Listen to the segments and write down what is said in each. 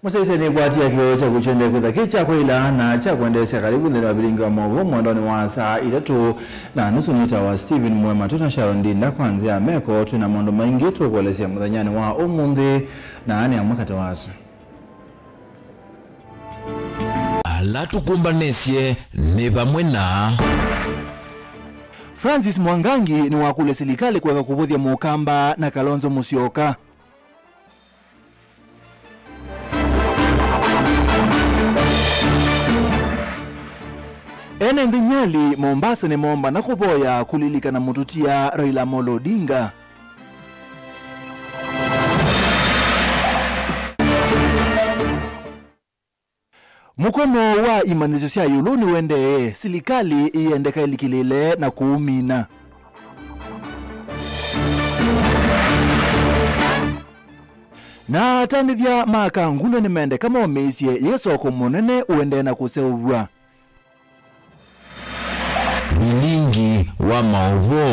Musese ni kwa tia kiyo cha kuchende kutha kicha kwa ila na cha kuendesha karibu ndani wa bilingi wa mwogo mwandoni wa saa itatu na nusu nita wa Steven Mwema tuna Sharondi na kwanzia meko tuna mwando maingi tu kuelezea mudhanyani wa umundi na ani ya mwakata wasu. Alatu kumbanesye neba mwena Francis Mwangangi ni wakule silikali kwa kubuthia Mukamba na Kalonzo Musyoka. Ene Ndinyali Mombasa ni momba na kuboya kulilika na mututia Raila Amolo Odinga. Mukono wa imanisho siya yuluni wende silikali iendeka ilikilile na kuumina. Na tanidhia maka nguno ni mende kama wameisye yeso kumonene uende na kuseubwa. Bilingi wa maovo.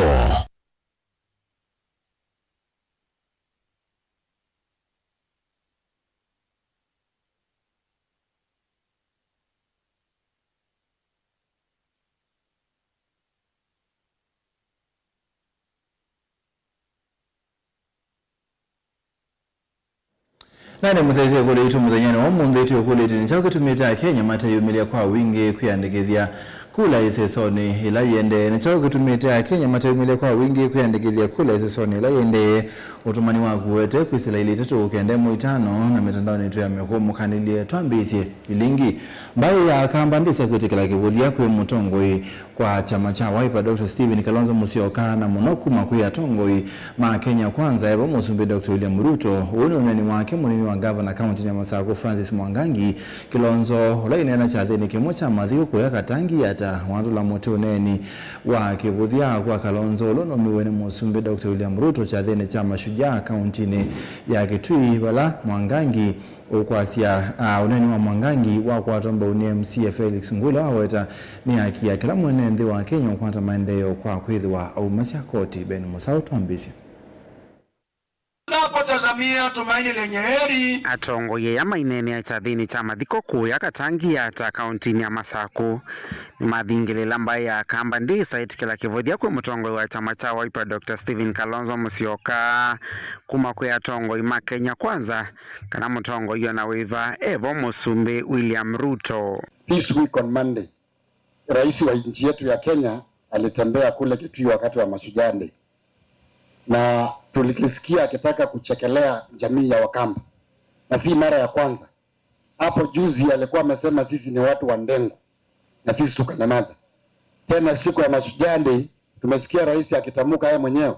Nane musaize kule itu muzanyani wa mundu itu kule itu nichako tumita Kenya mata yumilia kwa wingi kuyandikithia kula isesoni ila yende nichako tumita Kenya mata yumilia kwa wingi kuyandikithia kula isesoni ila yende utumani wa kuwete kwisila ili tatu ukende muitano na mitandao nitu ya mekumu kanilie tuambisi ilingi mbayo ya kambandisa kuitikila kibuthia kwe mutongoi kwa chama cha Wiper Dr. Steven Kalonzo Musyoka na munoku makuya tongoi ma Kenya kwanza eba musumbi Dr. William Ruto uone unani wake munini wa governor county ya Masako Francis Mwangangi Kilonzo laini na chathini kimocha madhiyo kwa katangi hata watu la mote uneni wa kibuthia kwa Kalonzo lono miwene musumbi Dr. William Ruto chathini chama Shujaa county ya Kitui wala Mwangangi ukwasia uneni wa Mwangangi wa kwa tomba MC Felix Ngula waweta ni haki ya kila mwenende wa Kenya kwanta maendeleo kwa kwithwa au masia koti Ben Musau tuambisi. Napotazamia tumaini lenye heri atongo ye ama inene ya chathini chama thiko kuya katangi hata kaunti ya Masako ni madhingile lamba ya kamba ndisa itikila kivodhia kwa mtongo wa chama cha Wiper Dr. Steven Kalonzo Musyoka kuma kwa tongo ima Kenya kwanza kana mtongo hiyo na wiva Evo Musumbi William Ruto. This week on Monday rais wa nchi yetu ya Kenya alitembea kule Kitui wakati wa Mashujaa Day na tulikisikia akitaka kuchekelea jamii ya Wakamba na si mara ya kwanza. Hapo juzi alikuwa amesema sisi ni watu wa ndengu na sisi tukanyamaza. Tena siku ya Mashujaa Day tumesikia rais akitamuka yeye mwenyewe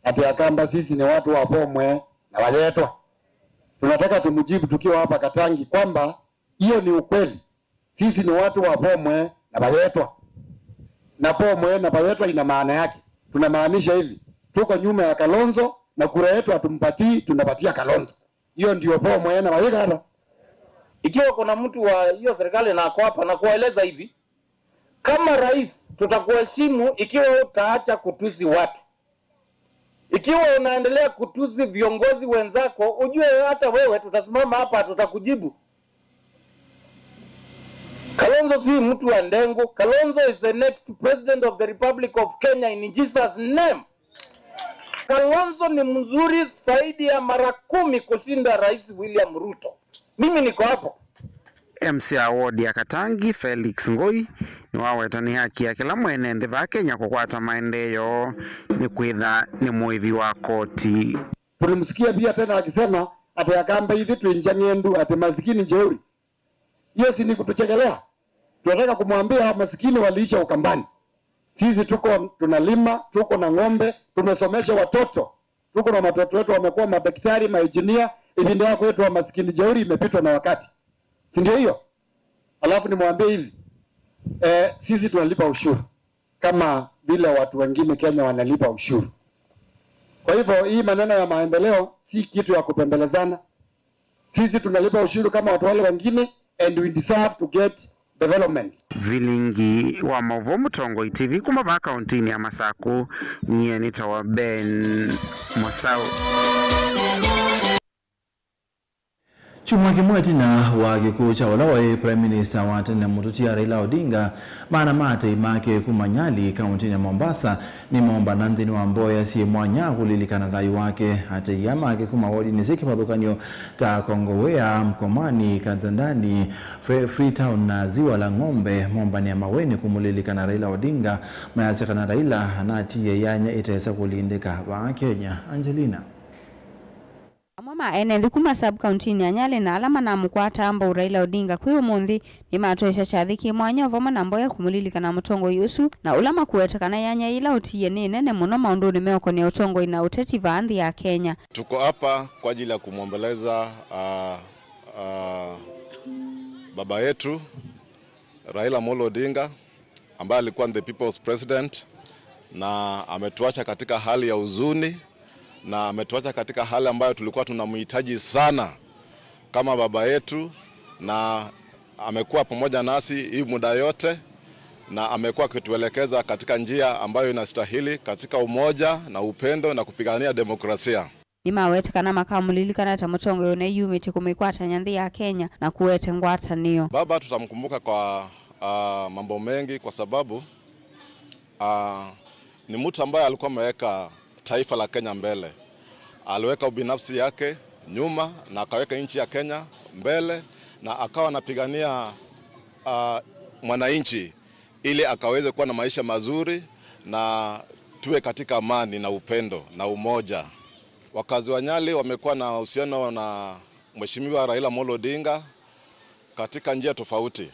ati Wakamba sisi ni watu wa Bomwe na Waletwa. Tunataka tumjibu tukiwa hapa Katangi kwamba hiyo ni ukweli. Sisi ni watu wa Bomwe na Waletwa. Na Bomwe na Waletwa ina maana yake. Tunamaanisha hivi, tuko nyuma ya Kalonzo na kura yetu hatumpatii, tunapatia Kalonzo. Hiyo ndio Bomwe na Waletwa. Ikiwa kuna mtu wa hiyo serikali na ako hapa na kueleza hivi, kama rais tutakuheshimu ikiwa utaacha kutusi watu. Ikiwa unaendelea kutusi viongozi wenzako, ujue hata wewe tutasimama hapa tutakujibu. Kalonzo si mtu wa ndengu. Kalonzo is the next president of the Republic of Kenya in Jesus' name. Kalonzo ni mzuri zaidi ya mara 10 kushinda Rais William Ruto. Mimi niko hapo. MC Award ya Katangi Felix Ngoi ni waweta ni haki ya kila mwenende va Kenya kukwata maendeleo ni kwitha ni muivi wa koti. Tulimsikia pia tena akisema ati Akamba hivi tuinjanyendu ati masikini jeuri. Hiyo si ni kutuchekelea. Tunataka kumwambia masikini waliisha Ukambani. Sisi tunalima, tuko na ng'ombe, tumesomesha watoto. Tuko na watoto wetu wamekuwa madaktari, maengineer, hivi ndio kwetu wa masikini jeuri imepitwa na wakati. Si ndio hiyo? Alafu nimwambie hivi. Sisi tunalipa ushuru kama vile watu wengine Kenya wanalipa ushuru. Kwa hivyo hii maneno ya maendeleo si kitu ya kupembelezana. Sisi tunalipa ushuru kama watu wale wengine and we deserve to get development. Vilingi wa Movo Mutongo TV kuma va kaunti ya Masako nye nitawa Ben Musau. Chuma kimwe tina wa kikuu cha Olawa Prime Minister wa tena Mututia Raila Odinga maana mate imake kumanyali kaunti ya Mombasa ni momba nandini wa Mboya si mwanya kulilikana dhai wake hata yamake kumawodi niziki padhukanyo ta Kongowea Mkomani Kazandani Freetown na Ziwa la Ng'ombe momba ni ya Maweni kumulilikana Raila Odinga mayasikana Raila hanati yanya itaweza kulindika wa Kenya. Angelina Mama ene likuma sub county ni anyale na alama na mkwata amba Raila Odinga kwiyo mundi ni matoesha chathiki mwanya voma na Mboya kumulilika na mutongo yusu na ulama kuwetakana yanya ila utiye ni nene muno maundu ni meoko ni utongo ina uteti vaandhi ya Kenya. Tuko hapa kwa ajili ya kumwombeleza baba yetu Raila Amolo Odinga ambaye alikuwa the people's president na ametuacha katika hali ya huzuni na ametuacha katika hali ambayo tulikuwa tunamhitaji sana kama baba yetu, na amekuwa pamoja nasi hii muda yote na amekuwa akituelekeza katika njia ambayo inastahili katika umoja na upendo na kupigania demokrasia. Nima wetakana makamulilika na tamutongo yone yumiti kumikwata nyandhi ya Kenya na kuwete ngwata niyo. Baba tutamkumbuka kwa mambo mengi kwa sababu ni mtu ambaye alikuwa ameweka taifa la Kenya mbele. Aliweka ubinafsi yake nyuma na akaweka nchi ya Kenya mbele na akawa anapigania mwananchi ili akaweze kuwa na maisha mazuri na tuwe katika amani na upendo na umoja. Wakazi wa Nyali wamekuwa na uhusiano na Mheshimiwa Raila Amolo Odinga katika njia tofauti.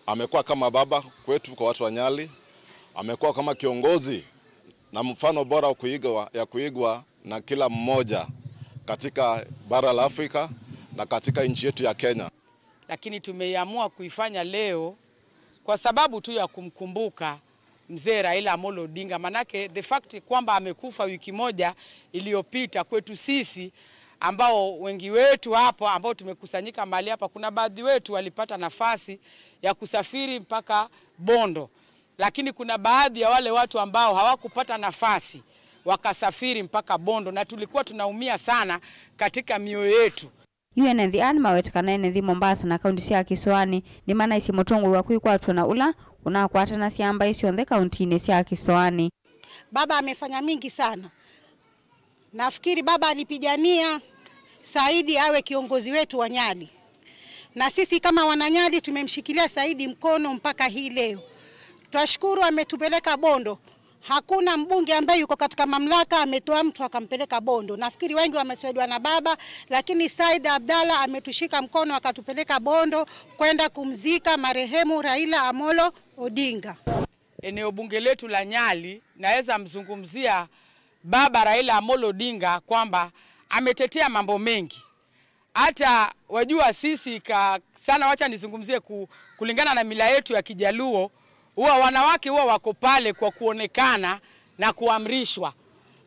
Amekuwa kama baba kwetu kwa watu wa Nyali, amekuwa kama kiongozi na mfano bora ya kuigwa na kila mmoja katika bara la Afrika na katika nchi yetu ya Kenya. Lakini tumeamua kuifanya leo kwa sababu tu ya kumkumbuka mzee Raila Amolo Odinga, manake the fact kwamba amekufa wiki moja iliyopita kwetu sisi ambao wengi wetu hapa ambao tumekusanyika mahali hapa, kuna baadhi wetu walipata nafasi ya kusafiri mpaka Bondo. Lakini kuna baadhi ya wale watu ambao hawakupata nafasi wakasafiri mpaka Bondo na tulikuwa tunaumia sana katika mioyo yetu. UNND anima wetakana NND Mombasa na kaunti ya Kisiwani ni maana isi mutongo wa kuikwatwa na ula unakwata na siamba isi onde kaunti ni ya Kisiwani. Baba amefanya mingi sana. Nafikiri baba alipigania Saidi awe kiongozi wetu wa Nyali. Na sisi kama wananyali tumemshikilia Saidi mkono mpaka hii leo. Twashukuru ametupeleka Bondo. Hakuna mbunge ambaye yuko katika mamlaka ametoa mtu akampeleka Bondo. Nafikiri wengi wamesaidiwa na baba, lakini Said Abdalla ametushika mkono akatupeleka Bondo kwenda kumzika marehemu Raila Amolo Odinga. Eneo bunge letu la Nyali naweza mzungumzia baba Raila Amolo Odinga kwamba ametetea mambo mengi. Hata wajua sisi sana, wacha nizungumzie kulingana na mila yetu ya Kijaluo, huwa wanawake huwa wako pale kwa kuonekana na kuamrishwa.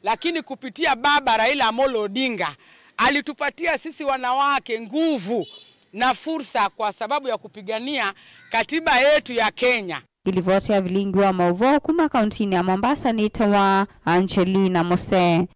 Lakini kupitia baba Raila Amolo Odinga alitupatia sisi wanawake nguvu na fursa kwa sababu ya kupigania katiba yetu ya Kenya. Ilivotea vilingi wa Mauvo kuma kauntini ya Mombasa ni tawa Angelina Mose.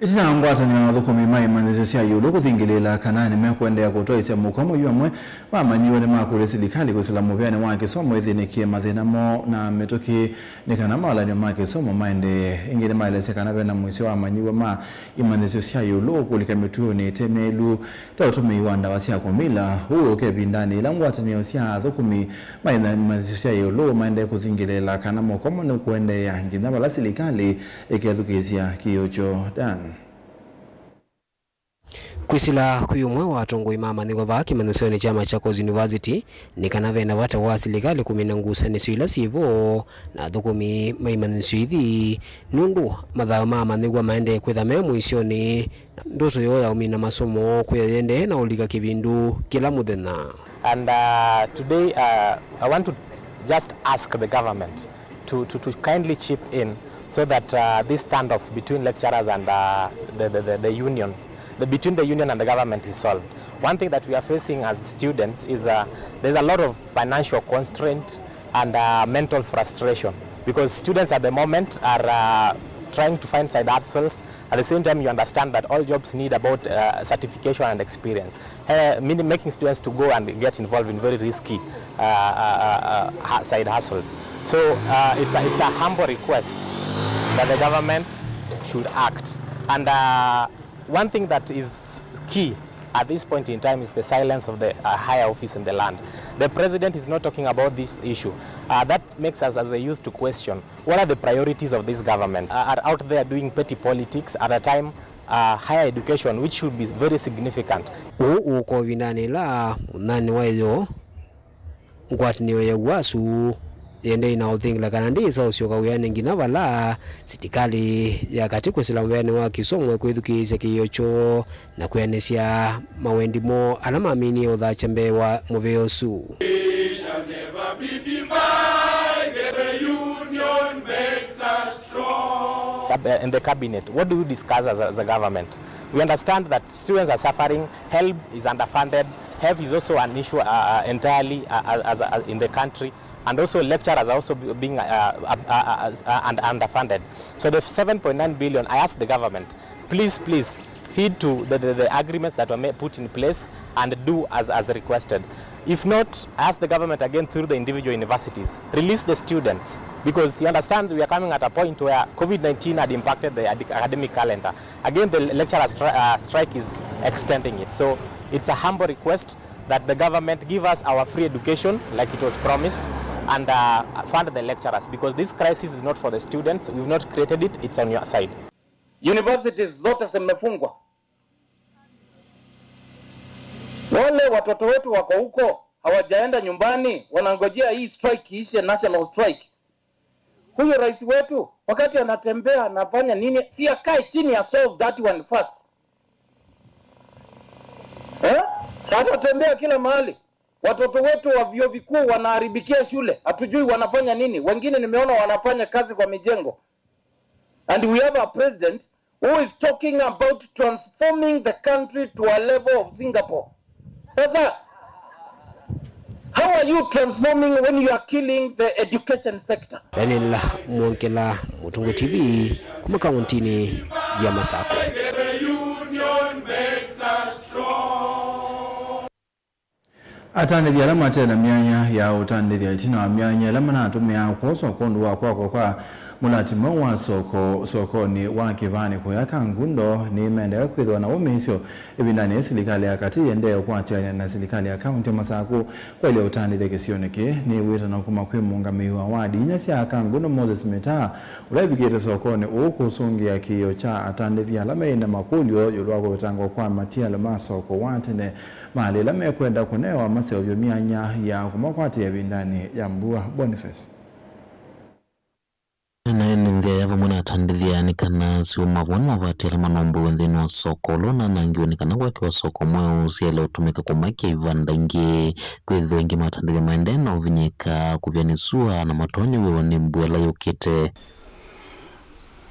Itina ngwata ni wathukumi mai manzese cia yulu kuthingilela kana ni mekwendea kutoa ise mukomo yamwe bamanyiwe ni makure silikali kusilamu byane wa kisomo ithinikie mathina mo na metoki ni kana mala ni ma kisomo maende ingine mailese kana bena mwisho amanyiwe ma imanzese cia yulu kulika mituo ni temelu tawtumi wanda wasia komila huo kebindani ila ngwata ni cia thukumi mai manzese cia yulu maende kuthingilela kana mukomo ni kuendea ngina bala silikali ikethukizia kiocho dan Kwisila kuyumwe watongo imama ni kwa kimanusoni chama cha Coast University ni kanave na wata wa serikali kuminangusa ni suila sivo na thukumi maimanusidi nundu madhao mama ni kwa maende kwetha memu isioni ndoto yoya umina masomo kuyende na ulika kivindu kila muthenya. And today I want to just ask the government to kindly chip in so that this standoff between lecturers and the union, between the union and the government is solved. One thing that we are facing as students is there's a lot of financial constraint and mental frustration because students at the moment are trying to find side hustles. At the same time, you understand that all jobs need about certification and experience, meaning making students to go and get involved in very risky side hustles. So it's a humble request that the government should act. And one thing that is key at this point in time is the silence of the higher office in the land. The president is not talking about this issue. That makes us as a youth to question, what are the priorities of this government? Are out there doing petty politics at a time higher education, which should be very significant. Uko vinanila nani wayo ngwatniyo ya wasu yende inaothingila kana ndisa usioka uyane ngina vala sitikali ya katiko silamvene wa kisomwe kwithukisya kiyocho na kuyanesya mawendimo alamamini uthachembe wa muveosu. In the cabinet, what do we discuss as a government? We understand that students are suffering, HELB is underfunded, HELB is also an issue entirely in the country, and also lecturers are also being underfunded. So the 7.9 billion, I asked the government, please heed to the agreements that were put in place and do as requested. If not, ask the government again through the individual universities, release the students, because you understand we are coming at a point where COVID-19 had impacted the academic calendar. Again, the lecturer strike is extending it. So it's a humble request that the government give us our free education like it was promised and fund the lecturers, because this crisis is not for the students. We've not created it, it's on your side. Universities zote zimefungwa. Wale watoto wetu wako huko hawajaenda nyumbani, wanangojea hii strike ishe, national strike. Huyo rais wetu wakati anatembea anafanya nini? Si akae chini ya solve that one first. Sasa tembea kila mahali. Watoto wetu wa vyuo vikuu wanaharibikia shule. Hatujui wanafanya nini. Wengine nimeona wanafanya kazi kwa mijengo. And we have a president who is talking about transforming the country to a level of Singapore. Sasa, how are you transforming when you are killing the education sector? Daniel Mwonkela, Mutungu TV, kuma kauntini ya Masako. Atandithia alama tena mianya ya utandithia itina wa mianya alama na atumia kuoso kondu wa kwa mulatima wa sokoni wa kivani kuyaka ngundo ni mende kwithwa na umisyo ibindani serikali ya kati yende kwatia na serikali ya kaunti ya Masako kwa ile utandithia kisioneke ni wita na kuma kwimungamiwa wa dinya sia kangundo Moses Meta urabikite sokoni ukusungia kiyo cha atandithia alama ina makulio yulwako utango kwa matia alama soko watene mali alama kwenda kunewa maseo mianya ya kumakwatia ibindani ya Mbua Boniface. Na nthia yava mwana atandithia ni kana siuma wana vatela manombo wendhini wa soko lona nangiwa ni kana wake wa soko mweo usiele utumika kumakia ivanda ingi kwezio ingi matandithia maendena uvinyika kuvyanisua na matoni wewa ni Mbuela yukite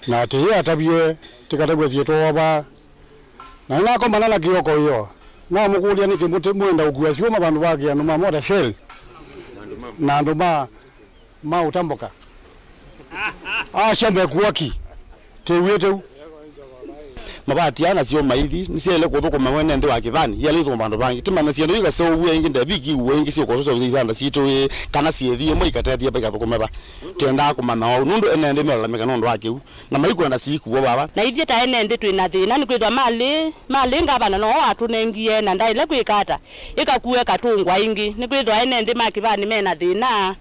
na ati hii atabie tikatagwe zieto waba na inako manala kiyoko hiyo na mukulia niki mwenda ukuwa siuma bandu waki ya numa moda shell na nduma utamboka shamba kuwaki tewete mabati ana sio maithi nisiele kuthuko mawene ndi wa kivani yale thu bandu bangi timana siendo iga so uwe ingi ndaviki uwe ingi sio koso so ibanda sito kana siethie mo ikatethia bika thukumeba tenda kumana wa nundu ene ndi mela meka nundu wake na maiko na siku baba na ithie ta ene ndi twina thina ni kwithwa mali ngabana no watu nengie na ndaile kwikata ikakuwe katungwa ingi ni kwithwa ene ndi makivani mena thina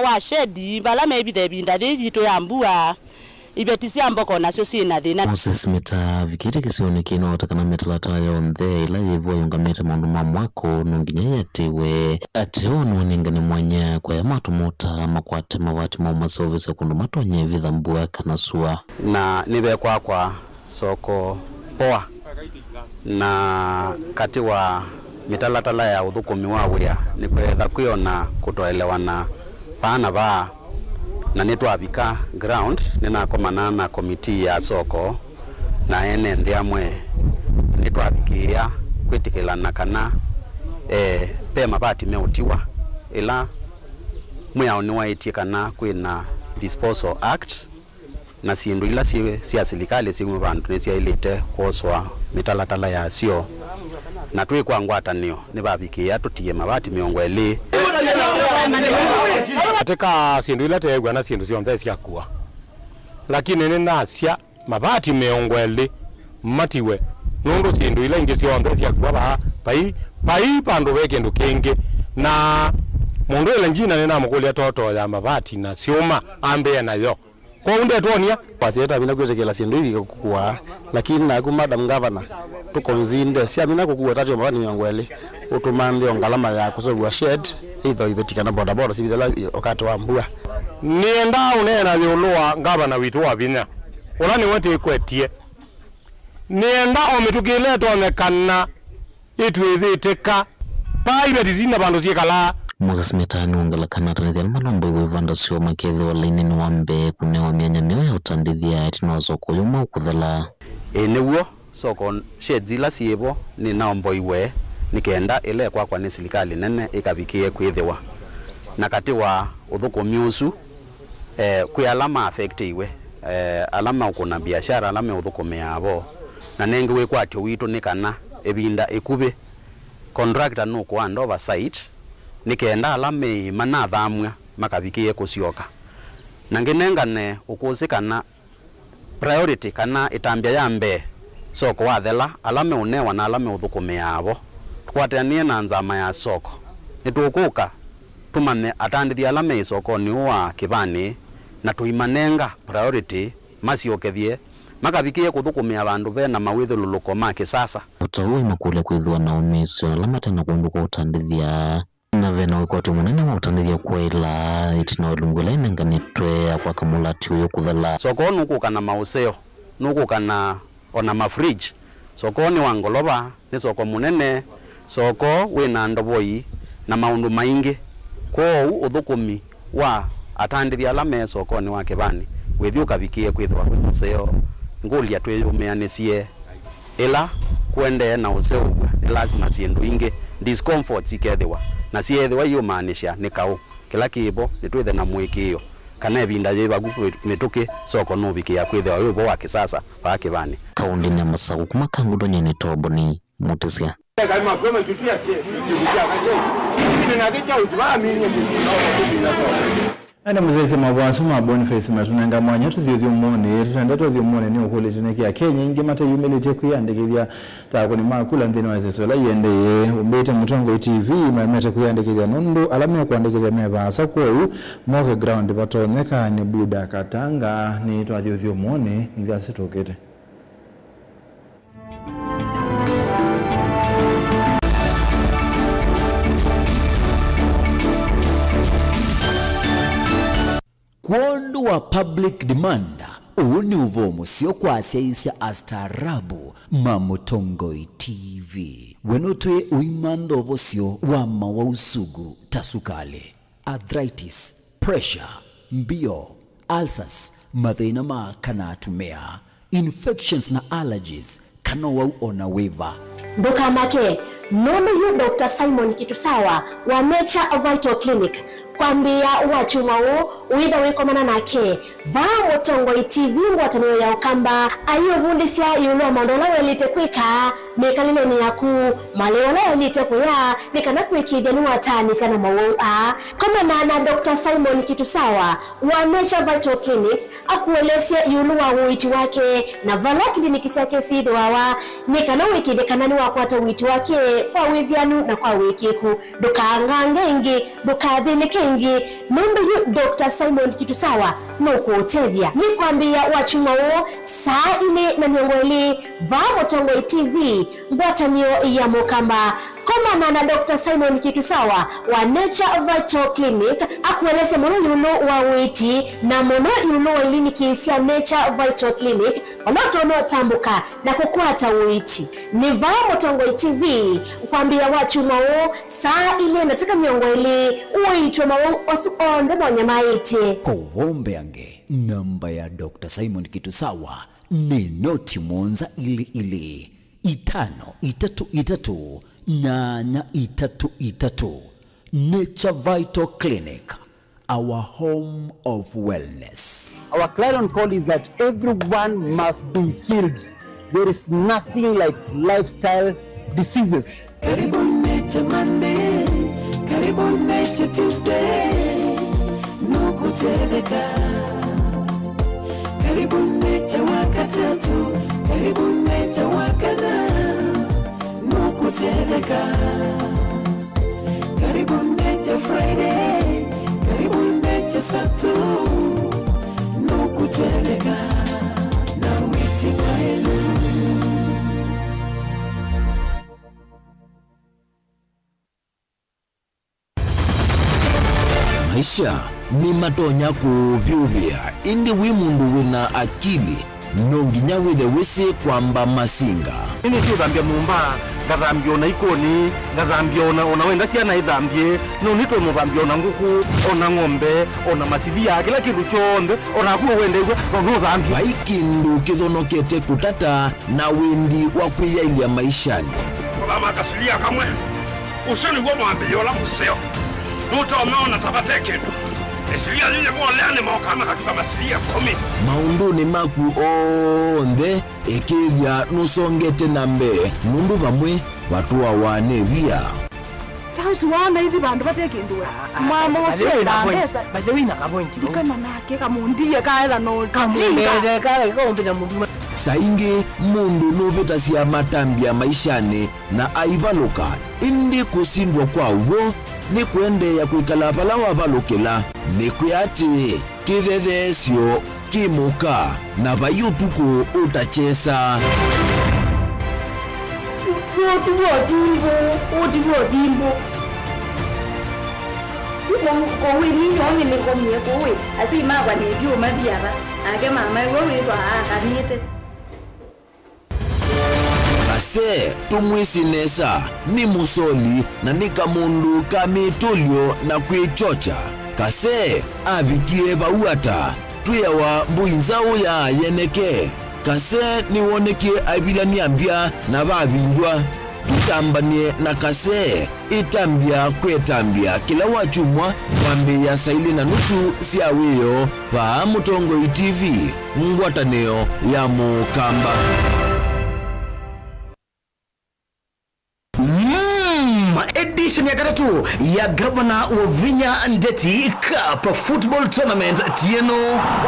wa shedi bala mebithe binda thitu ya Mbua ibetisia mboko nacio sina thina. Moses Meta vikite kisione kino watakana metalata ya onthe ila yevua yungamete maundu mamwako nunginya yatiwe ationu ningani mwanya kwa ya matumuta makwate mawati mauma service ya kundu matonye vitha Mbua kanasua na nive kwa soko poa na kati wa mitalatala ya uthukumi wa wia ni kwetha kuiona kutoelewana pana ba na nitwabika ground ninakomana na komiti ya soko na ene ndiamwe nitwabikia kwitikilana kana pe mabati meutiwa ila mwao ni waitie kana kwina disposal act na sindu ila cia serikali simu bantu ni cia ilite koswa mitalatala ya sio na twi kwa ngwatanio ni babikia tutie mabati miongo eli katika sindu ila tegwa na sindu cionthe cia kuwa lakini ni nacia mabati miongo eli matiwe nundu sindu ila ingi cionthe cia kuwa pai pandu weke ndu kingi na mundu ila njina ni namukulia toto ya mabati na siuma ambe nayo kwa unde tuonia paseta bila kwetekela sindu hivi kukua lakini na ku madam governor tukonzinde sia mina kukua tatu mabani nyangwele utumande ongalama ya kusobwa shed either ibetikana boda boda sibidala wakati wa mbua nienda unena liulua governor witu wa vinya ulani wote kwetie nienda omitukile tonekana itwithiteka pai betizina bandu ciekala Moses Metani ungala kanata ni thiana malombo iwe vanda sio makethe wa laini ni wambe kunewa mianya mio ya utandithia etino soko yuma ukuthala neguo soko shedzila siebo ni naombo iwe nikenda ile kwa ni serikali nene ikabikie kwithiwa na kati wa uthuko miusu kwi alama affect iwe alama ukuna biashara alama uthuko meabo na nengi we kwatyo witu nikana ebinda ekube contractor no kwa oversight nikenda alame manathamwa makabikie kusioka na nginengane ukusikana priority kana itambia yambe soko wathela alame unewa na alame uthukume yabo twatanie na nzama ya soko nitukuka tumane atandithia alame soko ni wa kibani na tuimanenga priority masiokethie makabikie kuthukumia abandu bena mawithululuko ma kisasa utawe makule kwithwa na umisio alama tena kunduka utandithia na vena wikotu munene wa utandithia kwa ila itina walungula inenganitwe kwa kamulati uyo kuthala soko nukuka na mauseo nukuka na ona mafridge soko ni wangoloba ni soko munene soko wina ndoboi na maundu maingi kwa uthukumi wa atandithia alame soko ni wa kibani withiuka bikie kwithwa kwa museo ngulia tweyumeanisie ila kwende na useo ni lazima sindu ingi discomfort ikethiwa na siethiwa iyo maanisha ni kau kila kibo nitwithe na mwikio kana ebinda yeba mituki soko no bikia kwithwa wibo wa kisasa wa kibani kaundi ni masaku kuma kangudo nyene tobo ni mutisia kama kwema tutia Ana muzese mabwasu ma Boniface matunanga mwanya tuthio mone tutanda tuthio mone ni ukole jineki ya Kenya inge mata humility kuyandikithia tako ni makula ndini wa sesola yende umbete mutongo TV mamete kuyandikithia nondo alama ya kuandikithia mebasa kwa moke ground batoneka ni buda katanga ni tuthio mone ngase tokete Kwondo wa public demand uni uvomo sio kwa asiaisia astarabu Mamutongoi TV wenotwe uimando vosio wama wa usugu tasukale arthritis pressure mbio ulcers mathina ma kana atumia infections na allergies kana wau ona weva Ndoka make nono yu Dr. Simon Kitusawa wa Nature Vital Clinic kwambia wachumao uidha wikomana nake Mamutongoi TV ngwatanio ya ukamba ayo bundisia yulo mandola welite kwika mekalino ni yaku maleola welite kuya nikana kwikidhenu watani sana mawoa kama na Dr. Simon Kitusawa wa Nature Vital Clinics akuelesia yulo wa uiti wake na vala kliniki sake sidhi wawa nikana wikidekanani wakwata uiti wake kwa wivyanu na kwa wikiku dukaangangengi dukadhinike ingi numbe yu Dr. Simon Kitusawa nuku utevya ni kwambia wachumao saa ile na miongoli Mamutongoi TV ngwatanio ya mukamba koma na Dr. Simon Kitusawa wa Nature Vital Clinic akueleze mono yuno wa witi na mono yuno wa kliniki ya Nature Vital Clinic wanotono tambuka na kukwata witi ni Mamutongoi TV kwambia wachumao saa ile nataka miongoli uitwe mao osuonde mwanya maiti kovombe ange namba ya Dr. Simon Kitusawa ni noti monza ili 533 833 Nature Vital Clinic, our home of wellness. Our clarion call is that everyone must be healed. There is nothing like lifestyle diseases. Karibu Nature Monday, Karibu Nature Tuesday, Nukuteveka. Karibu Nature wakatatu, Karibu Nature wakana, Nukuteveka. Karibu Nature Friday, Karibu Nature Saturday, Nukuteveka. Na witi maelu. Maisha ni matonya kuvyuvia indi wimundu wina akili nonginya withe wisi kwamba masinga Ini sio dhambia mumba, gathambia ona ikoni, gathambia ona wenda ciana ithambie, no nito muthambia ona nguku, ona ng'ombe, ona masithia, kila kindu chonde, ona kuo wenda igwe, no thambia. Baikindu kithonokete kutata na windi wa kwiyailia maishani. Kama kasilia kamwe, usoni gwa mwambio la museo. Nuto umeona tabateke. Esilia zile mwaleane maokama katika masilia 10. Maunduni maku onthe ikithia nusongete nambe mundu bamwe watu wawane via. Tausi wana hivi bandu bateke ndua. Mama uswera pesa. Bajewina kapointi. Dikana nake kamundia kaela no kamundia kale kombina mundu. Saingi mundu nubita sia matambia maishani na aivaluka indi kusindwa kwa uwo ni kwende ya kuikala pala wavalukila ni kuyati kithethesyo kimuka na bayutuku utachesa Otimbo. Kowe ni nyoni ni komye kowe. Ati mawa ni dio madiara. Age mama wewe ndo akanite. Kase tumwisinesa ni musoli na nika mundu kamitulio na kwichocha. Kase abikie bauata tuyawa mbuinzao ya yeneke. Kase niwonekie abilani ambia na babindwa. Tutambanie na kase itambia kwetambia kila wachumwa wambe ya saili na nusu siaweyo pa Mutongo TV ngwataneo ya Mukamba. Edition ya katatu ya Governor wa Vinya Ndeti Cup Football Tournament tieno.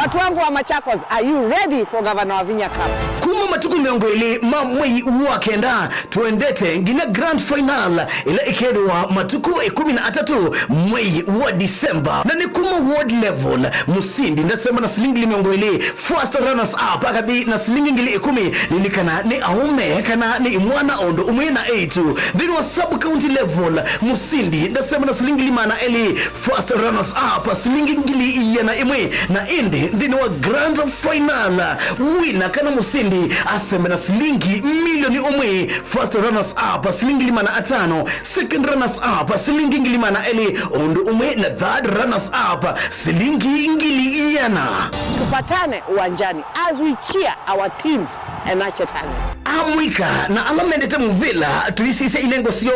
Watu wangu wa Machakos, are you ready for Governor wa Vinya Cup? Kuma matuku miongweli mamwei wakenda tuendete ngina grand final ila ikedwa matuku 13 mwei wa Disemba na ni kuma world level musindi ndasema na silingi miongweli first runners up akadi na silingi ngili 10 nilikana ni aume kana ni mwana ondo umwena 8 then wa sub county level musindi ndasema na silingi limana eli first runners up silingi ngili yana imwe na indi then wa grand final winner kana musindi aseme na silingi milioni umwe first runners up silingi limana 5 second runners up silingi ngilimana eli ondo umwe na third runners up silingi ngili yana. Tupatane uwanjani as we cheer our teams and nurture talent. Amwika na alamendete muvila tuisise ilengo sio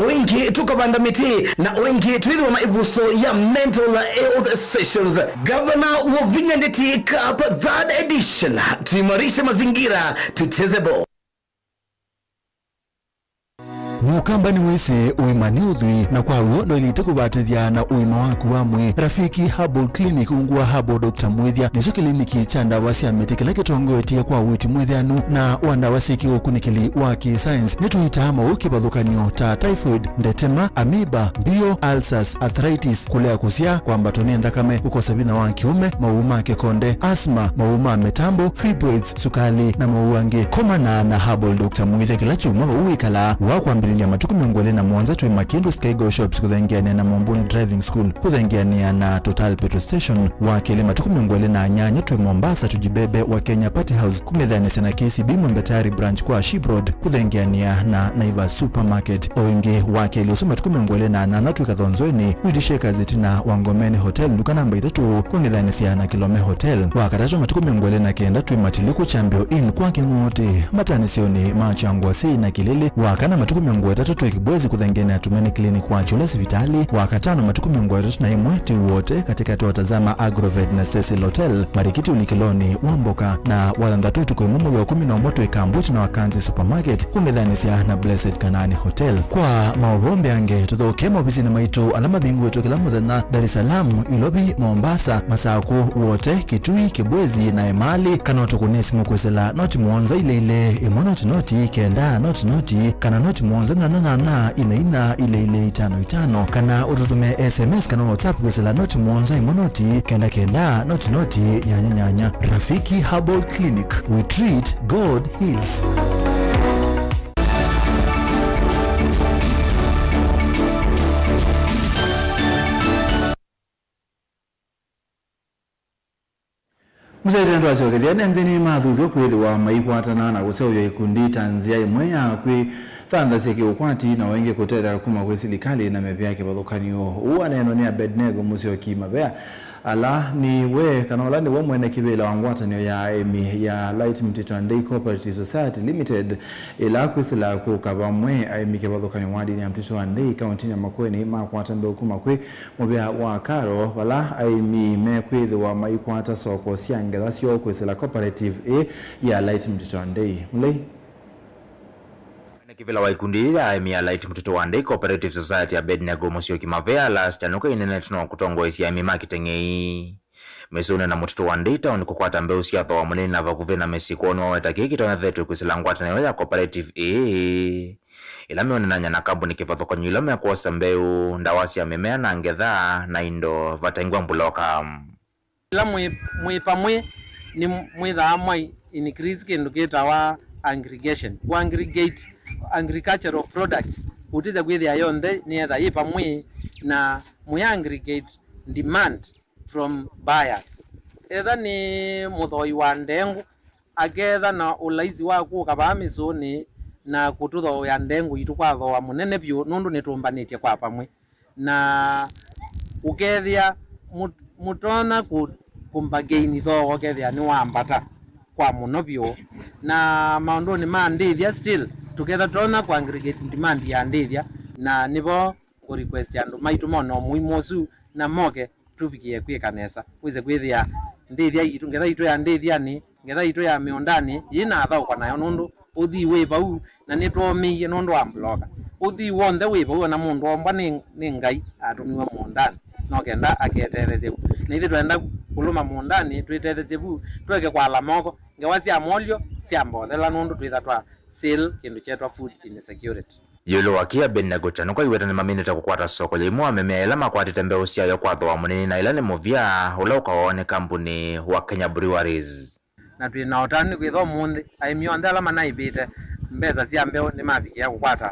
wengi tukabanda miti na wengi tuidhwa na ivuso ya mental health sessions. Governor wa Vinya Ndeti Cup 3rd edition, tuimarishe mazingira tucheze ball. Mukamba ni wese uimani udhui na kwa uondo ilite kubatithia na uima waku wamwe. Rafiki Herbal Clinic ungua Herbal Dr. Mwithia niso kliniki cha ndawa cia miti kila kitongoetie kwa witi mwithianu na wandawa siki ukunikili wa ki-science nituitama ukibadhukanio ta typhoid, ndetema, amoeba, bio, ulcers, arthritis, kulea kusia kwa mbatoni ndakame, ukosabina wa kiume, mauma kekonde, asma, mauma metambo, fibroids, sukali na mauange. Komana na Herbal Dr. Mwithia kila chuma uikala wakwa ya matuku miongwele na mwanza tuwe Makindu Skygo Shops kuthengiania na Mombuni Driving School kuthengiania na Total Petrol Station wakele matuku miongwele na nyanya tuwe Mombasa tujibebe wa Kenya Party House kumedhanisha na KCB Mwembetari branch kwa Shibroad kuthengiania na Naiva Supermarket oinge wakele usuma tuku miongwele na nanatu ikathonzoeni Widisheka Zetina Wangomeni Hotel duka namba 3 kungedhanisha na Kilome Hotel wakatajo matuku miongwele na kenda tuwe Matiliku Chambio Inn kwa Kingote matanisioni machangwa si na kilele wakana matuku miongwele 23 twekibwezi kuthengene atumeni clinic wa Chula Sivitali wakatano matuku 31 tu wote katika tuwatazama Agrovet na Cecil Hotel marikiti unikiloni Wamboka na wathangatu tukuimumu wa 11 ikambuti na wakanzi supermarket kumethanisia na Blessed Kanani Hotel. Kwa maovombe yange tuthoke mobisi na maitu alama bingu wetu kila muthenya Dar es Salaam, Ilobi, Mombasa, Masaku wote Kitui, Kibwezi na Emali kana tukunesi mukwesela noti muonza ile noti kenda noti kana noti muonza na ina ile 55 kana ututume SMS kana WhatsApp kwesela noti muonza noti kenda noti nyanya. Rafiki Herbal Clinic, we treat, God heals. Mzee ndo asogelia nendeni mathuthu kwithwa maikwatana na guseoyo ikundi tanzia imwe ya kwi thandasi kiukwati na wenge kutethera kuma kwi serikali na mevya kibothukanio uwa neno ni Abednego Musyoki Mavea ala ni we kana ola ni wo mwene kibela wangwatanio ya emi ya Light Mtito Ndei Cooperative Society Limited ila kwisila ku kabamwe emi kibothukanio wadi ni Mtito Ndei kaunti ya Makueni makwatambe kuma kwi mubya wa karo wala emi mekwithwa maikwata soko siangetha sio kwisila Cooperative A ya Light Mtito Ndei mlei kivela waikundi ya emi ya Light Mtito Ndei Cooperative Society Abednego Musyoki Mavea last chanuka internet no kutongo isi ya emi marketing mesone na Mtito Ndei town kukwata mbeu siatho wa munene na vakuvena mesikuoni waweta kiki tona dhetu kwisila ngwatana ya Cooperative A ila meonenanya na kampuni kivathokanyo ila meakuosa mbeu ndawasi ya mimea na ngetha na indo vataingwa mbuloka ila mwipamwe ni mwitha amwai increase kindu gitawa aggregation ku aggregate agricultural products utiza kwithia yonthe ni etha ipamwe na mu aggregate demand from buyers etha ni muthoi wa ndengu agetha na ulaizi wa kukaba misoni na kututho ya ndengu itu kwathoa munene byu nundu nitumbanite kwa pamwe na ukethia mutona kumbagaini thogo kethia ni wambata kwa muno byu na maundu ni mandithia still together tona ku aggregate demand ya ndithia na nibo ku request andu maitu mono muimosu na moke tubikie kwikanesa wize kwithia ndithia itu ngetha itu ya ndithia ni ngetha itu ya miondani yina thauka nayo nundu uthi we bau na nitwomiye nundu wa bloga uthi wonthe we bau na mundu omba ni ngai atumiwa mondani no kenda aketereze na ithi twenda kuluma mondani twitereze bu tweke kwa lamoko ngewasi amolio siambothela nundu twitha twa sale kindu chetwa food insecurity yolo wakia Abednego chanuka iweta ni maminita kukwata soko limu amemea ila makwatite mbeu siayo kwathoa munene na ila ni muvya ula ukawaone kampuni wa Kenya Breweries na twina otani kwitho mundi aimio ndala manaibite mbeza cia mbeu ni mafikia kukwata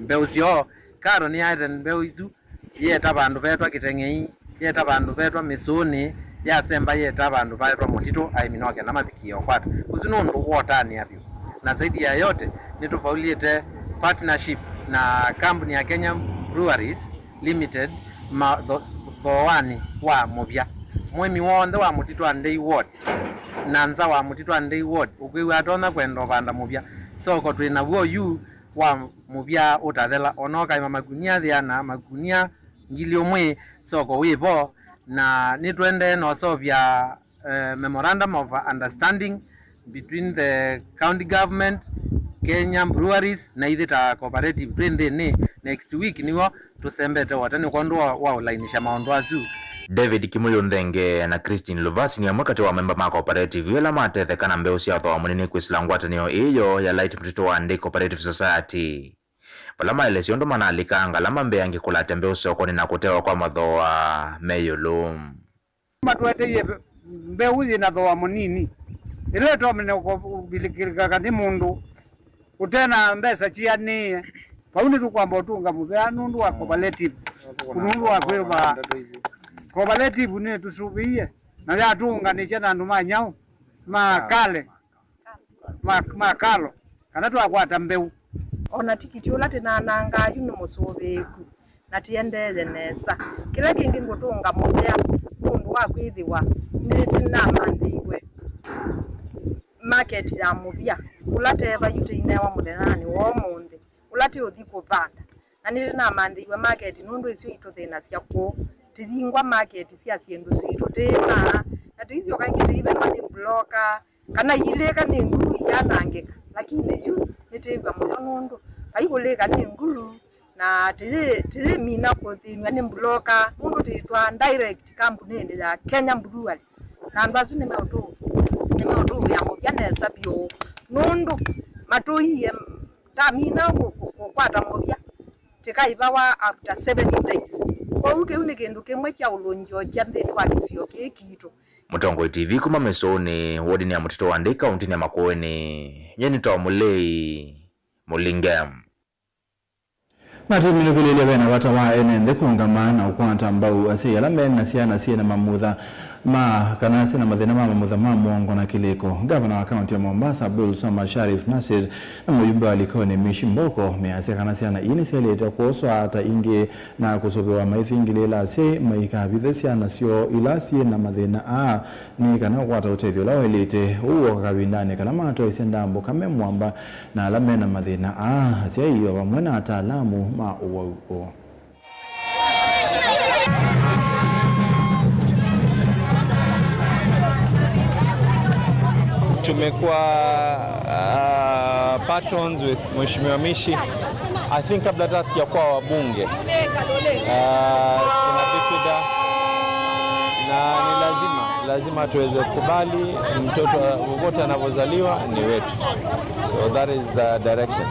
mbeu sio karo ni aite mbeu izu yeta bandu betwa kitengei yeta bandu betwa misuni ya semba yeta bandu betwa mutito aiminoke na mafikia kukwata uzinundu wotani yapyo na zaidi ya yote nitofauliete partnership na kampuni ya Kenya Breweries Limited thoani wa muvya mwemi wonthe wa Mutito Ndei Ward na nza wa Mutito Ndei Ward ukwiwa atona kwenda banda muvya soko twina wo yu wa muvya utathela onoka ima magunia thiana magunia ngilio mwe soko wipo na nitwende no sovya memorandum of understanding between the county government Kenya Breweries na ithita cooperative twende ni next week niwo tusembete watani kondo wa ulainisha maondo azu David Kimuyo Ndenge na Christine Luvasi ni amwekati wa member ma cooperative ila matethekana mbeu siatho wa munene kwisila ngwatanio iyo ya Light Mtito Ndei Cooperative Society palama ile siondo manalika ngalama mbe yangi kulate mbeu sokoni na kutewa kwa mathoa meyolo matwete mbeu ina thoa munini ile tomene kubilikirika kandi mundu utena mbesa chiani pauni tukwamba utunga muvea nundu wa cooperative nundu wa kweba cooperative ni tusubiye na ya tunga ni chena ndu manyao makale makalo kana twakwata mbeu ona tikiti ulate na nanga yuno musobeku na tiendele nesa kila kingi ngutunga muvea nundu wa kwithiwa nditi na mandiwe market ya muvya ulateva yute inewa mudenani wo mundi ulati uthi kuvanda na nili na mandhiwe market nundu isio ito thina siako tithingwa market cia ciendu citu tina na ticio kaingi tiive mani bloka kana ileka ni ngulu yanangika lakini yu nitiiva muno nundu aiguleka ni ngulu na tizi mina kuthinywa ni bloka nundu titwa direct company ya Kenya Brewery na mbazu ni maudu ya mobya sabio nundu matuiye tamina kwata mobya tikaibawa after 7 days kwa uke unikindu kimwe kya ulonjo jambe kwa kisio kikito Mutongoi TV kuma mesoni wodi ni ya mutito wandika untini ya makoeni nyeni toa mulei mulingam Matumilo vilile wena wata wa enende kuungamana ukwanta ambao asiya lamen na siya na mamudha ma kanasi na madhina mamudha mwongo na kiliko. Gavana wa kaunti ya Mombasa Abdul Swamad Sharif Nasir na muyumbe wa Likoni Mishi Mboko measiya kanasi na ini seleta kuoswa hata inge na kusobewa maithi ingile ilasi maikabithe siya na sio ilasi na madhina ni kana wata utethio lao ilite uo kakawindane kana mato isendambo kame mwamba na lamen na madhina asiya iyo wamwena ataalamu ma uwa upo. Tumekuwa patrons with Mheshimiwa Mishi. I think kabla hata tukiwa wabunge Spina Bifida na ni lazima tuweze kukubali mtoto wote anapozaliwa ni wetu. So that is the direction.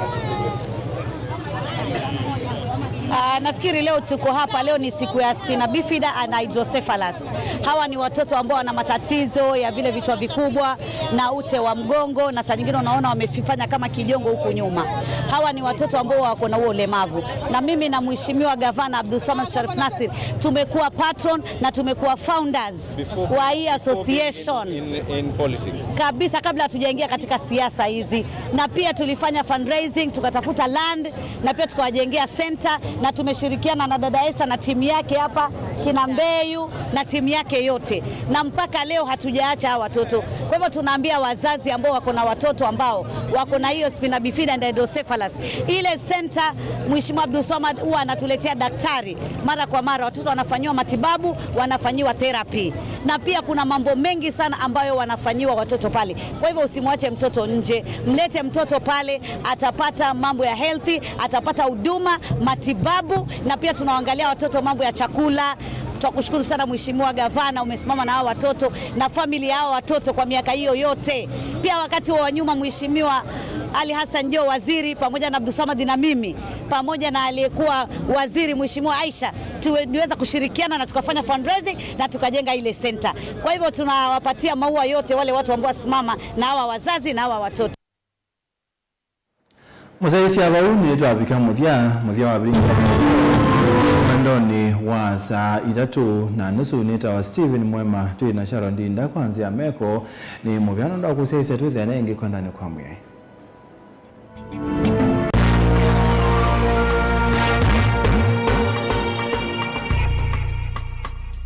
Nafikiri leo tuko hapa, leo ni siku ya Spina Bifida and Hydrocephalus. Hawa ni watoto ambao wana matatizo ya vile vichwa vikubwa na ute wa mgongo na saa nyingine unaona wamefanya kama kijongo huku nyuma. Hawa ni watoto ambao wako na huo ulemavu. Na mimi na Mheshimiwa Gavana Abdul Swamad Sharif Nasir tumekuwa patron na tumekuwa founders wa hii association in politics. Kabisa kabla hatujaingia katika siasa hizi. Na pia tulifanya fundraising, tukatafuta land na pia tukawajengea center na tumeshirikiana na dada Esther na timu yake hapa kina Mbeyu na timu yake yote na mpaka leo hatujaacha hawa watoto. Kwa hivyo tunaambia wazazi ambao wako na watoto ambao wako na hiyo Spina Bifida and Hydrocephalus, ile center Mheshimiwa Abdul Swamad huwa anatuletea daktari mara kwa mara, watoto wanafanyiwa matibabu, wanafanyiwa therapy na pia kuna mambo mengi sana ambayo wanafanyiwa watoto pale. Kwa hivyo usimwache mtoto nje, mlete mtoto pale, atapata mambo ya healthy, atapata huduma, matibabu na pia tunaangalia watoto mambo ya chakula. Tunakushukuru sana Mheshimiwa Gavana, umesimama na hao watoto na familia hao watoto kwa miaka hiyo yote. Pia wakati wa nyuma Mheshimiwa Ali Hassan Jo waziri pamoja na Abdul Swamad na mimi pamoja na aliyekuwa waziri Mheshimiwa Aisha tuliweza kushirikiana na tukafanya fundraising na tukajenga ile center. Kwa hivyo tunawapatia maua yote wale watu ambao wasimama na hawa wazazi na hawa watoto. Musaisi abauni twabika muthia wa bringa ndoni wa saa 3:30 nita wa Steven Mwema tuina Sharon Dinda kwanza meko ni muvyano ndo kusaisa tu thana ingi kwandani kwa mwe.